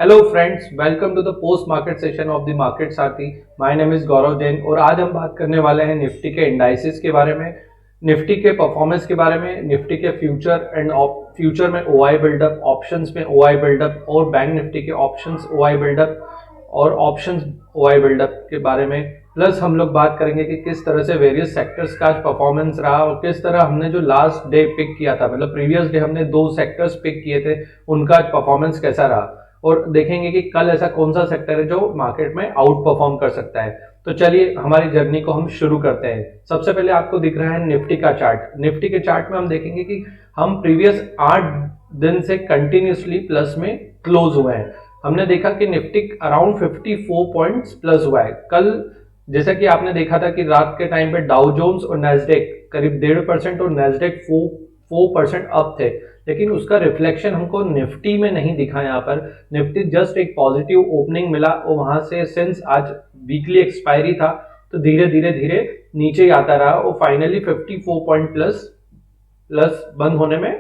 Hello friends, welcome to the post market session of the market Saathi. My name is Gaurav Jain और आज हम बात करने वाले हैं निफ्टी के इंडाइसेस के बारे में, निफ्टी के परफॉर्मेंस के बारे में, निफ्टी के फ्यूचर एंड फ्यूचर में ओआई बिल्डअप, ऑप्शंस में ओआई बिल्डअप और बैंक निफ्टी के ऑप्शंस ओआई बिल्डअप और ऑप्शंस ओआई बिल्डअप के बारे में। प्लस हम लोग बात करेंगे कि किस तरह से वेरियस सेक्टर्स का परफॉर्मेंस रहा और किस तरह हमने जो लास्ट डे पिक किया था, मतलब प्रीवियस डे हमने दो सेक्टर्स पिक किए थे, उनका परफॉर्मेंस कैसा रहा और देखेंगे कि कल ऐसा कौन सा सेक्टर है जो मार्केट में आउट परफॉर्म कर सकता है। तो चलिए हमारी जर्नी को हम शुरू करते हैं। सबसे पहले आपको दिख रहा है निफ्टी का चार्ट। निफ्टी के चार्ट में हम देखेंगे कि हम प्रीवियस 8 दिन से कंटिन्यूसली प्लस में क्लोज हुए हैं। हमने देखा कि निफ्टी अराउंड 54 पॉइंट्स प्लस हुआ है कल। जैसा कि आपने देखा था कि रात के टाइम पे डाउ जोन्स और नेस्डेक करीब 1.5% और नेस्डेक 4% अप थे, लेकिन उसका रिफ्लेक्शन हमको निफ्टी में नहीं दिखा। यहाँ पर निफ्टी जस्ट एक पॉजिटिव ओपनिंग मिला और वहां से सिंस आज वीकली एक्सपायरी था तो धीरे धीरे धीरे नीचे ही आता रहा और फाइनली 54 पॉइंट प्लस बंद होने में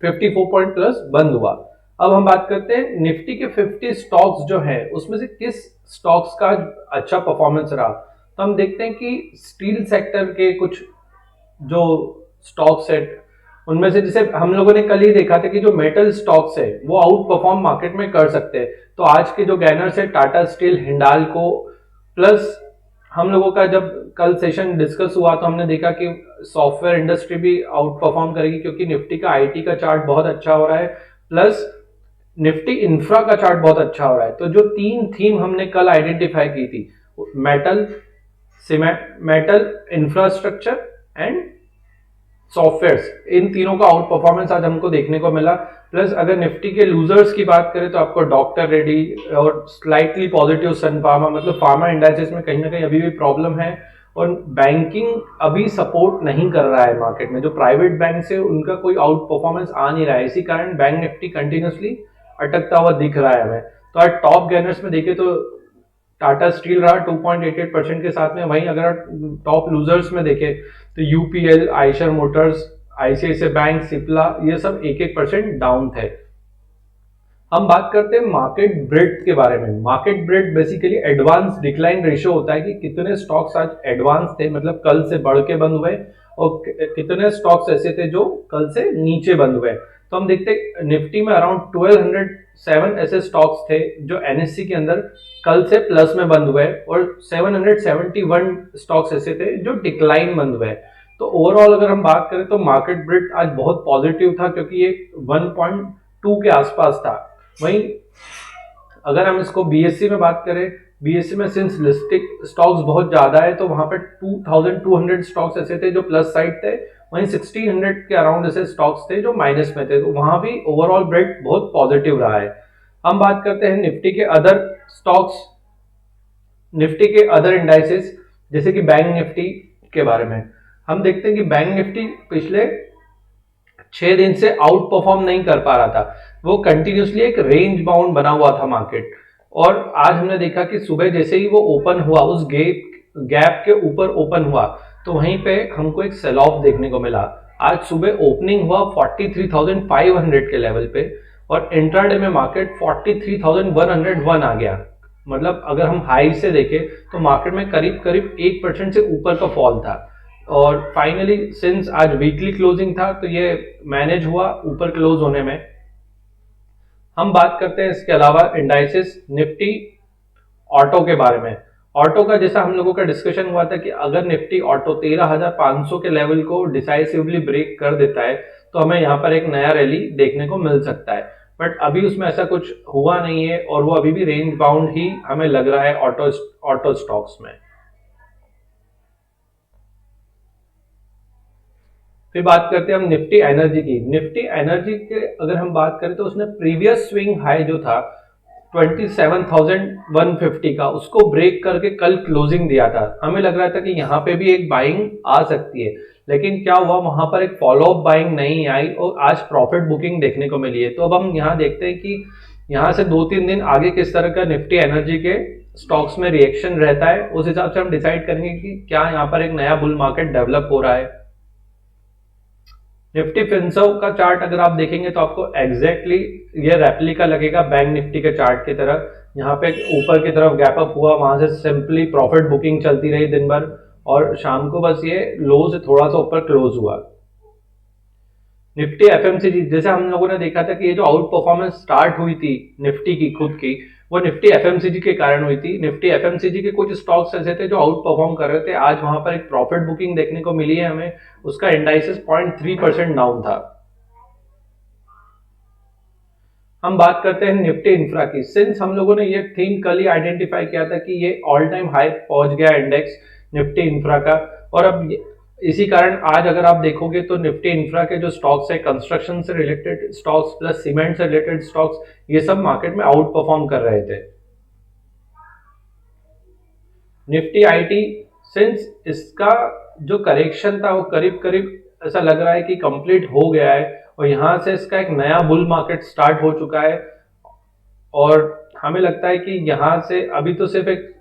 54 पॉइंट प्लस बंद हुआ। अब हम बात करते हैं निफ्टी के 50 स्टॉक्स जो है उसमें से किस स्टॉक्स का अच्छा परफॉर्मेंस रहा। तो हम देखते हैं कि स्टील सेक्टर के कुछ जो स्टॉक्स है उनमें से, जैसे हम लोगों ने कल ही देखा था कि जो मेटल स्टॉक्स है वो आउट परफॉर्म मार्केट में कर सकते हैं। तो आज के जो गैनर्स है टाटा स्टील, हिंडाल्को, प्लस हम लोगों का जब कल सेशन डिस्कस हुआ तो हमने देखा कि सॉफ्टवेयर इंडस्ट्री भी आउट परफॉर्म करेगी क्योंकि निफ्टी का आईटी का चार्ट बहुत अच्छा हो रहा है, प्लस निफ्टी इंफ्रा का चार्ट बहुत अच्छा हो रहा है। तो जो तीन थीम हमने कल आइडेंटिफाई की थी, metal, cement, metal, infrastructure and softwares, इन तीनों का आउट परफॉर्मेंस आज हमको देखने को मिला। प्लस अगर निफ्टी के लूजर्स की बात करें तो आपको डॉक्टर रेड्डी और स्लाइटली पॉजिटिव सन फार्मा, मतलब फार्मा इंडाइसेस में कहीं ना कहीं अभी भी प्रॉब्लम है और बैंकिंग अभी सपोर्ट नहीं कर रहा है मार्केट में। जो प्राइवेट बैंक है उनका कोई आउट परफॉर्मेंस आ नहीं रहा है, इसी कारण बैंक निफ्टी कंटिन्यूसली अटकता हुआ दिख रहा है हमें। तो आज टॉप गेनर्स में देखें तो टाटा स्टील रहा 2.88% के साथ में। वहीं अगर टॉप लूजर्स में देखें तो UPL, Eicher Motors, ICICI bank, Cipla, ये सब 1-1% डाउन थे। हम बात करते हैं मार्केट ब्रेड्थ के बारे में। Market bread basically advance decline ratio होता है कि कितने स्टॉक्स आज एडवांस थे, मतलब कल से बढ़ के बंद हुए, और कितने स्टॉक्स ऐसे थे जो कल से नीचे बंद हुए। तो हम देखते हैं निफ्टी में अराउंड 1207 ऐसे स्टॉक्स थे जो एनएससी के अंदर कल से प्लस में बंद हुए और 771 स्टॉक्स ऐसे थे जो डिक्लाइन बंद हुए। तो ओवरऑल अगर हम बात करें तो मार्केट ब्रेड आज बहुत पॉजिटिव था क्योंकि ये 1.2 के आसपास था। वहीं अगर हम इसको बीएससी में बात करें, बीएससी में सिंस लिस्टिंग स्टॉक्स बहुत ज्यादा है तो वहां पे 2200 स्टॉक्स ऐसे थे जो प्लस साइड थे, वहीं 1600 के अराउंड ऐसे स्टॉक्स थे जो माइनस में थे। तो वहां भी ओवरऑल ब्रेड बहुत पॉजिटिव रहा है। हम बात करते हैं निफ्टी के अदर स्टॉक्स, निफ्टी के अदर इंडाइसेस जैसे कि बैंक निफ्टी के बारे में। हम देखते हैं कि बैंक निफ्टी पिछले 6 दिन से आउट परफॉर्म नहीं कर पा रहा था, वो कंटिन्यूसली एक रेंज बाउंड बना हुआ था मार्केट। और आज हमने देखा कि सुबह जैसे ही वो ओपन हुआ, उस गैप के ऊपर ओपन हुआ, तो वहीं पे हमको एक सेल ऑफ देखने को मिला। आज सुबह ओपनिंग हुआ 43,500 के लेवल पे और इंट्राडे में मार्केट 43,101 आ गया। मतलब अगर हम हाई से देखें तो मार्केट में करीब करीब 1% से ऊपर का फॉल था और फाइनली सिंस आज वीकली क्लोजिंग था तो ये मैनेज हुआ ऊपर क्लोज होने में। हम बात करते हैं इसके अलावा इंडाइसेस निफ्टी ऑटो के बारे में। ऑटो का जैसा हम लोगों का डिस्कशन हुआ था कि अगर निफ्टी ऑटो 13,500 के लेवल को डिसाइसिवली ब्रेक कर देता है तो हमें यहाँ पर एक नया रैली देखने को मिल सकता है, बट अभी उसमें ऐसा कुछ हुआ नहीं है और वो अभी भी रेंज बाउंड ही हमें लग रहा है ऑटो स्टॉक्स में। फिर बात करते हैं हम निफ्टी एनर्जी की। निफ्टी एनर्जी के अगर हम बात करें तो उसने प्रीवियस स्विंग हाई जो था 27,150 का, उसको ब्रेक करके कल क्लोजिंग दिया था। हमें लग रहा था कि यहाँ पे भी एक बाइंग आ सकती है, लेकिन क्या हुआ, वहां पर एक फॉलो अप बाइंग नहीं आई और आज प्रॉफिट बुकिंग देखने को मिली है। तो अब हम यहाँ देखते हैं कि यहाँ से 2-3 दिन आगे किस तरह का निफ्टी एनर्जी के स्टॉक्स में रिएक्शन रहता है, उस हिसाब से हम डिसाइड करेंगे कि क्या यहाँ पर एक नया बुल मार्केट डेवलप हो रहा है। निफ्टी फिंसो का चार्ट अगर आप देखेंगे तो आपको एग्जैक्टली ये रेप्लिका लगेगा बैंक निफ्टी के चार्ट की तरह। यहाँ पे ऊपर की तरफ गैप अप हुआ, वहां से सिंपली प्रॉफिट बुकिंग चलती रही दिन भर, और शाम को बस ये लो से थोड़ा सा ऊपर क्लोज हुआ। निफ्टी एफएमसीजी, जैसे हम लोगों ने देखा था कि ये जो आउट परफॉर्मेंस स्टार्ट हुई थी निफ्टी की खुद की, वो निफ्टी एफएमसीजी के कारण हुई थी। निफ्टी एफएमसीजी के कुछ स्टॉक्स ऐसे थे जो आउट परफॉर्म कर रहे थे, आज वहां पर एक प्रॉफिट बुकिंग देखने को मिली है हमें। उसका इंडाइसिस 0.3% डाउन था। हम बात करते हैं निफ्टी इंफ्रा की। सिंस हम लोगों ने ये थीम कल ही आइडेंटिफाई किया था कि ये ऑल टाइम हाई पहुंच गया इंडेक्स निफ्टी इंफ्रा का, और अब इसी कारण आज अगर आप देखोगे तो निफ्टी इंफ्रा के जो स्टॉक्स है, कंस्ट्रक्शन से रिलेटेड स्टॉक्स प्लस सीमेंट से रिलेटेड स्टॉक्स, ये सब मार्केट में आउट परफॉर्म कर रहे थे। निफ्टी आईटी, सिंस इसका जो करेक्शन था वो करीब करीब ऐसा लग रहा है कि कंप्लीट हो गया है, और यहां से इसका एक नया बुल मार्केट स्टार्ट हो चुका है, और हमें लगता है कि यहां से अभी तो सिर्फ एक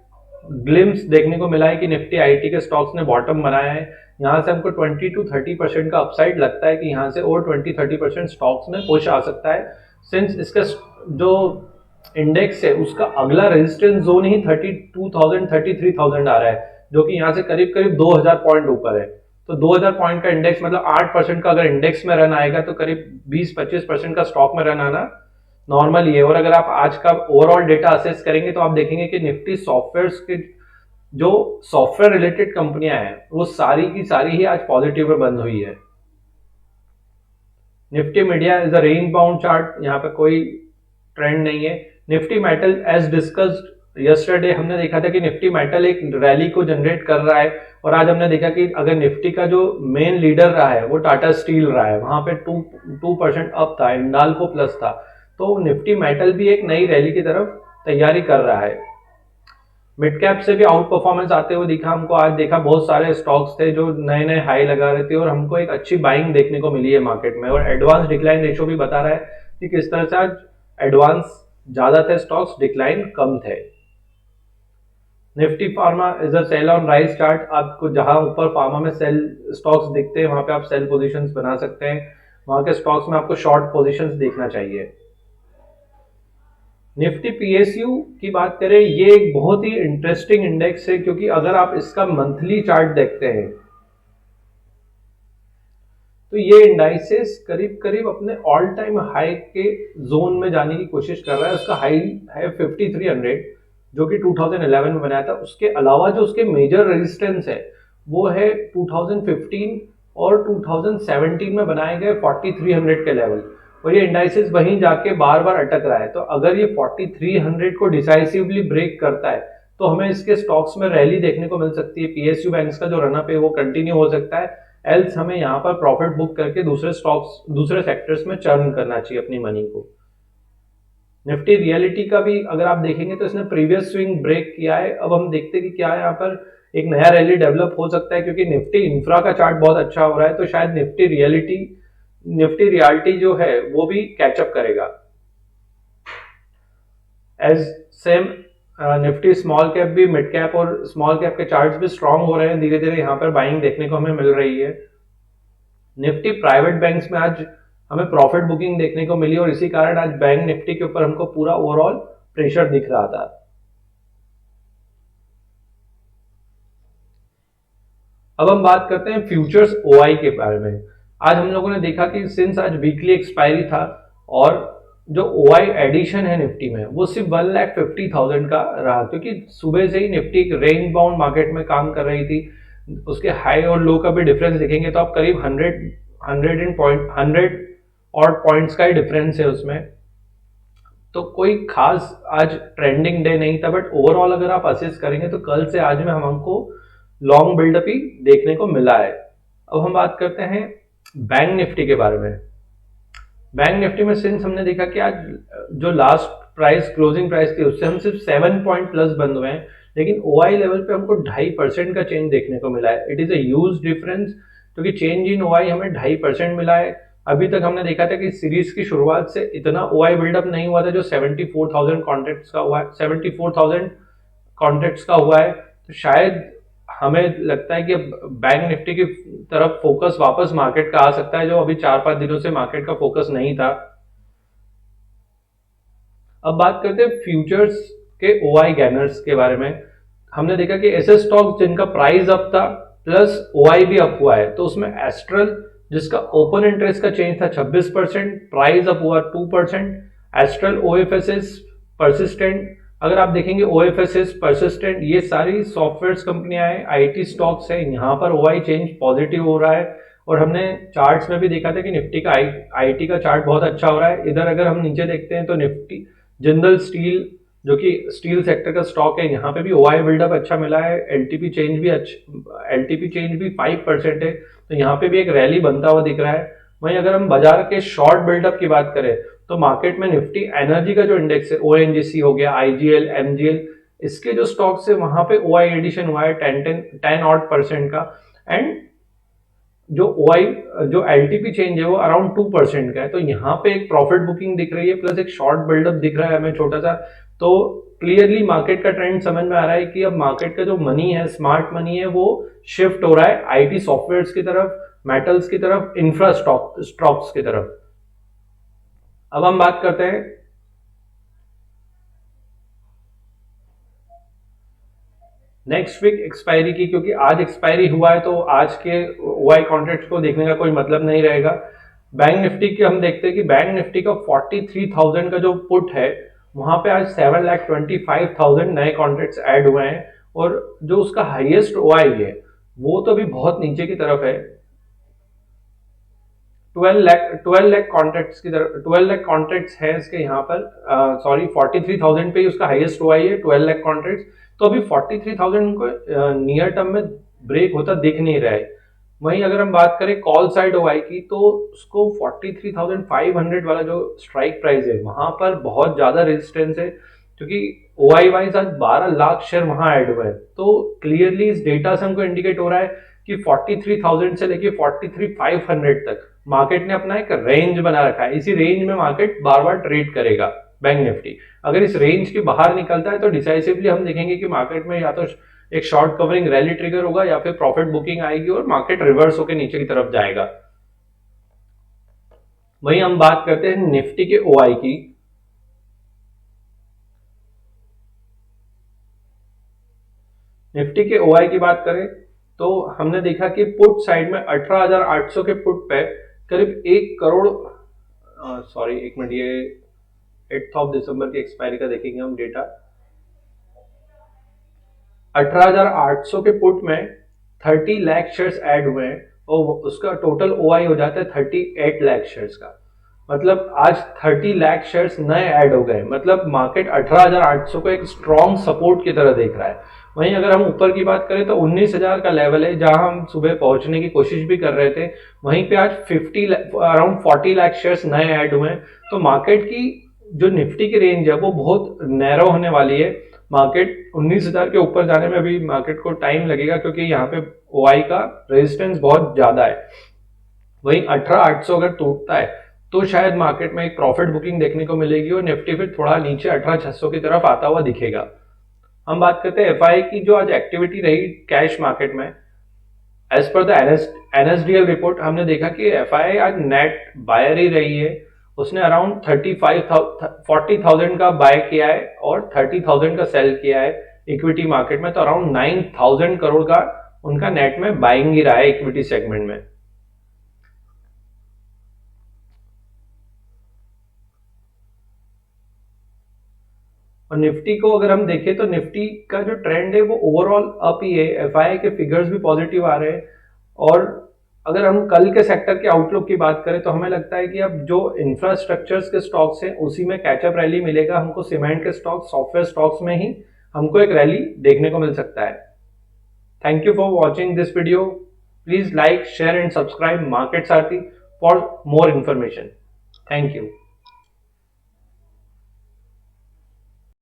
ग्लिम्स देखने को मिला है कि निफ्टी आईटी के स्टॉक्स ने बॉटम बनाया है। यहां से हमको 20 to 30% का अपसाइड लगता है कि यहां से और 20-30% स्टॉक्स में पुश आ सकता है, सिंस इसका जो इंडेक्स है उसका अगला रेजिस्टेंस जोन ही 32,000 33,000 आ रहा है, जो कि यहां से करीब करीब 2000 पॉइंट ऊपर है। तो 2000 पॉइंट का इंडेक्स मतलब 8% का अगर इंडेक्स में रन आएगा तो करीब 20-25% का स्टॉक में रन आना नॉर्मल ही है। और अगर आप आज का ओवरऑल डेटा असेस करेंगे तो आप देखेंगे कि निफ्टी सॉफ्टवेयर के जो सॉफ्टवेयर रिलेटेड कंपनियां हैं वो सारी की सारी ही आज पॉजिटिव में बंद हुई है। Nifty media is a range bound chart, यहाँ पे कोई ट्रेंड नहीं है। Nifty metal, as discussed yesterday, हमने देखा था कि निफ्टी मेटल एक रैली को जनरेट कर रहा है, और आज हमने देखा कि अगर निफ्टी का जो मेन लीडर रहा है वो टाटा स्टील रहा है, वहां पे 2% अप था, इंडाल्को प्लस था। तो निफ्टी मेटल भी एक नई रैली की तरफ तैयारी कर रहा है। मिड कैप से भी आउट परफॉर्मेंस आते हुए दिखा हमको। आज देखा बहुत सारे स्टॉक्स थे जो नए नए हाई लगा रहे थे, और हमको एक अच्छी बाइंग देखने को मिली है मार्केट में, और एडवांस डिक्लाइन रेशो भी बता रहा है कि किस तरह से आज एडवांस ज्यादा थे स्टॉक्स, डिक्लाइन कम थे। Nifty pharma is a sell on rise chart. आपको जहां ऊपर फार्मा में सेल स्टॉक्स दिखते हैं वहां पे आप सेल पोजीशंस बना सकते हैं, वहां के स्टॉक्स में आपको शॉर्ट पोजीशंस देखना चाहिए। निफ्टी पीएसयू की बात करें, ये एक बहुत ही इंटरेस्टिंग इंडेक्स है, क्योंकि अगर आप इसका मंथली चार्ट देखते हैं तो ये इंडाइसेस करीब करीब अपने ऑल टाइम हाई के जोन में जाने की कोशिश कर रहा है। उसका हाई है 5300, जो कि 2011 में बनाया था। उसके अलावा जो उसके मेजर रेजिस्टेंस है वो है 2015 और 2017 में बनाए गए 4300 के लेवल, और ये इंडाइसेस वहीं जाके बार बार अटक रहा है। तो अगर ये 4300 को डिसाइसिवली ब्रेक करता है तो हमें इसके स्टॉक्स में रैली देखने को मिल सकती है। पीएसयू बैंक्स का जो रनअप है वो कंटिन्यू हो सकता है, एल्स हमें यहाँ पर प्रॉफिट बुक करके दूसरे स्टॉक्स, दूसरे सेक्टर्स में चर्न करना चाहिए अपनी मनी को। निफ्टी रियलिटी का भी अगर आप देखेंगे तो इसने प्रीवियस स्विंग ब्रेक किया है। अब हम देखते हैं कि क्या यहाँ पर एक नया रैली डेवलप हो सकता है, क्योंकि निफ्टी इंफ्रा का चार्ट बहुत अच्छा हो रहा है, तो शायद निफ्टी रियलिटी जो है वो भी कैचअप करेगा। As same Nifty small cap भी, मिड कैप और स्मॉल कैप के चार्ट्स भी स्ट्रांग हो रहे हैं, धीरे धीरे यहाँ पर बाइंग देखने को हमें मिल रही है। निफ्टी प्राइवेट बैंक्स में आज हमें प्रॉफिट बुकिंग देखने को मिली, और इसी कारण आज बैंक निफ्टी के ऊपर हमको पूरा ओवरऑल प्रेशर दिख रहा था। अब हम बात करते हैं फ्यूचर्स ओआई के बारे में। आज हम लोगों ने देखा कि सिंस आज वीकली एक्सपायरी था, और जो ओआई एडिशन है निफ्टी में वो सिर्फ 1,50,000 का रहा, क्योंकि सुबह से ही निफ्टी एक रेंज बाउंड मार्केट में काम कर रही थी। उसके हाई और लो का भी डिफरेंस देखेंगे तो आप करीब 100 और पॉइंट्स का ही डिफरेंस है उसमें। तो कोई खास आज ट्रेंडिंग डे नहीं था, बट ओवरऑल अगर आप असेस करेंगे तो कल से आज में हमको लॉन्ग बिल्डअप ही देखने को मिला है। अब हम बात करते हैं बैंक निफ्टी के बारे में। बैंक निफ्टी में सिंस हमने देखा कि आज जो लास्ट प्राइस, क्लोजिंग प्राइस थी, उससे हम सिर्फ 7 पॉइंट प्लस बंद हुए हैं, लेकिन ओआई लेवल पे हमको 2.5% का चेंज देखने को मिला है। It is a huge difference, क्योंकि चेंज इन ओआई हमें 2.5% मिला है। अभी तक हमने देखा था कि सीरीज की शुरुआत से इतना ओआई बिल्डअप नहीं हुआ था जो 74,000 कॉन्ट्रैक्ट्स का हुआ है, 74,000 कॉन्ट्रैक्ट्स का हुआ है। तो शायद हमें लगता है कि अब बैंक निफ्टी की तरफ फोकस वापस मार्केट का आ सकता है, जो अभी 4-5 दिनों से मार्केट का फोकस नहीं था। अब बात करते हैं फ्यूचर्स के ओआई गैनर्स के बारे में। हमने देखा कि ऐसे स्टॉक जिनका प्राइस अप था प्लस ओआई भी अप हुआ है, तो उसमें एस्ट्रल जिसका ओपन इंटरेस्ट का चेंज था 26%, प्राइस अप हुआ 2%। एस्ट्रल, ओएफएसएस, परसिस्टेंट, अगर आप देखेंगे ओएफएसएस, परसिस्टेंट, ये सारी सॉफ्टवेयर कंपनियां हैं, आईटी स्टॉक्स है, यहाँ पर ओआई चेंज पॉजिटिव हो रहा है। और हमने चार्ट्स में भी देखा था कि निफ्टी का आईटी का चार्ट बहुत अच्छा हो रहा है। इधर अगर हम नीचे देखते हैं तो निफ्टी जिंदल स्टील, जो कि स्टील सेक्टर का स्टॉक है, यहाँ पे भी ओआई बिल्डअप अच्छा मिला है। एलटीपी चेंज भी 5% है, तो यहाँ पे भी एक रैली बनता हुआ दिख रहा है। वहीं अगर हम बाजार के शॉर्ट बिल्डअप की बात करें तो मार्केट में निफ्टी एनर्जी का जो इंडेक्स है, ओएनजीसी हो गया, आईजीएल, एमजीएल, इसके जो स्टॉक्स है वहां पे ओआई एडिशन हुआ है 10 ऑड % का। एंड जो ओआई जो एलटीपी चेंज है वो अराउंड 2% का है, तो यहाँ पे एक प्रॉफिट बुकिंग दिख रही है प्लस एक शॉर्ट बिल्डअप दिख रहा है हमें छोटा सा। तो क्लियरली मार्केट का ट्रेंड समझ में आ रहा है कि अब मार्केट का जो मनी है, स्मार्ट मनी है, वो शिफ्ट हो रहा है आईटी सॉफ्टवेयर की तरफ, मेटल्स की तरफ, इंफ्रा स्टॉक्स की तरफ। अब हम बात करते हैं नेक्स्ट वीक एक्सपायरी की, क्योंकि आज एक्सपायरी हुआ है तो आज के ओआई कॉन्ट्रैक्ट को देखने का कोई मतलब नहीं रहेगा। बैंक निफ्टी की हम देखते हैं कि बैंक निफ्टी का 43,000 का जो पुट है, वहां पे आज 7,25,000 नए कॉन्ट्रैक्ट्स ऐड हुए हैं। और जो उसका हाईएस्ट ओआई है वो तो अभी बहुत नीचे की तरफ है, 12 लाख कॉन्ट्रैक्ट्स की तरफ, 12 लाख कॉन्ट्रैक्ट्स है इसके यहाँ पर। सॉरी, 43,000 पे ही उसका हाईएस्ट ओआई है, 12 लाख कॉन्ट्रैक्ट्स। तो अभी 43,000 को नियर टर्म में ब्रेक होता दिख नहीं रहा है। वहीं अगर हम बात करें कॉल साइड ओआई की, तो उसको 43,500 वाला जो स्ट्राइक प्राइस है वहां पर बहुत ज्यादा रेजिस्टेंस है, क्योंकि ओआई वाइज आज 12 लाख शेयर वहां ऐड हुए हैं। तो क्लियरली इस डेटा से हमको इंडिकेट हो रहा है कि 43,000 से लेके 43,500 तक मार्केट ने अपना एक रेंज बना रखा है। इसी रेंज में मार्केट बार बार ट्रेड करेगा बैंक निफ्टी। अगर इस रेंज के बाहर निकलता है तो डिसाइसिवली हम देखेंगे कि मार्केट में या तो एक शॉर्ट कवरिंग रैली ट्रिगर होगा या फिर प्रॉफिट बुकिंग आएगी और मार्केट रिवर्स होकर नीचे की तरफ जाएगा। वहीं हम बात करते हैं निफ्टी के ओआई की। निफ्टी के ओआई की बात करें तो हमने देखा कि पुट साइड में 18,800 के पुट पे करीब 1 करोड़, सॉरी एक मिनट, ये 8 दिसंबर की एक्सपायरी का देखेंगे हम डेटा। 18,800 के पुट में 30 लाख शेयर्स ऐड हुए हैं और उसका टोटल ओआई हो जाता है 38 लाख शेयर्स का। मतलब आज 30 लाख शेयर्स नए ऐड हो गए, मतलब मार्केट 18,800 को एक स्ट्रॉन्ग सपोर्ट की तरह देख रहा है। वहीं अगर हम ऊपर की बात करें तो 19,000 का लेवल है जहां हम सुबह पहुंचने की कोशिश भी कर रहे थे। वहीं पे आज 50 अराउंड 40 लाख शेयर्स नए ऐड हुए हैं। तो मार्केट की जो निफ्टी की रेंज है वो बहुत नैरो होने वाली है। मार्केट 19,000 के ऊपर जाने में अभी मार्केट को टाइम लगेगा, क्योंकि यहाँ पे ओआई का रेजिस्टेंस बहुत ज्यादा है। वहीं 18,800 अगर टूटता है तो शायद मार्केट में एक प्रॉफिट बुकिंग देखने को मिलेगी और निफ्टी फिर थोड़ा नीचे 18,600 की तरफ आता हुआ दिखेगा। हम बात करते हैं एफआई की, जो आज एक्टिविटी रही कैश मार्केट में। As per the NSDL report हमने देखा कि एफआई आज नेट बायर ही रही है। उसने अराउंड 40,000 का बाय किया है और 30,000 का सेल किया है इक्विटी मार्केट में। तो अराउंड 9,000 करोड़ का उनका नेट में बाइंग ही रहा है इक्विटी सेगमेंट में। और निफ्टी को अगर हम देखें तो निफ्टी का जो ट्रेंड है वो ओवरऑल अप ही है, एफआई के फिगर्स भी पॉजिटिव आ रहे हैं। और अगर हम कल के सेक्टर के आउटलुक की बात करें तो हमें लगता है कि अब जो इंफ्रास्ट्रक्चर्स के स्टॉक्स हैं उसी में कैचअप रैली मिलेगा हमको। सीमेंट के स्टॉक्स, सॉफ्टवेयर स्टॉक्स में ही हमको एक रैली देखने को मिल सकता है। Thank you for watching this video. Please like, share and subscribe Market Sarthi for more information. Thank you.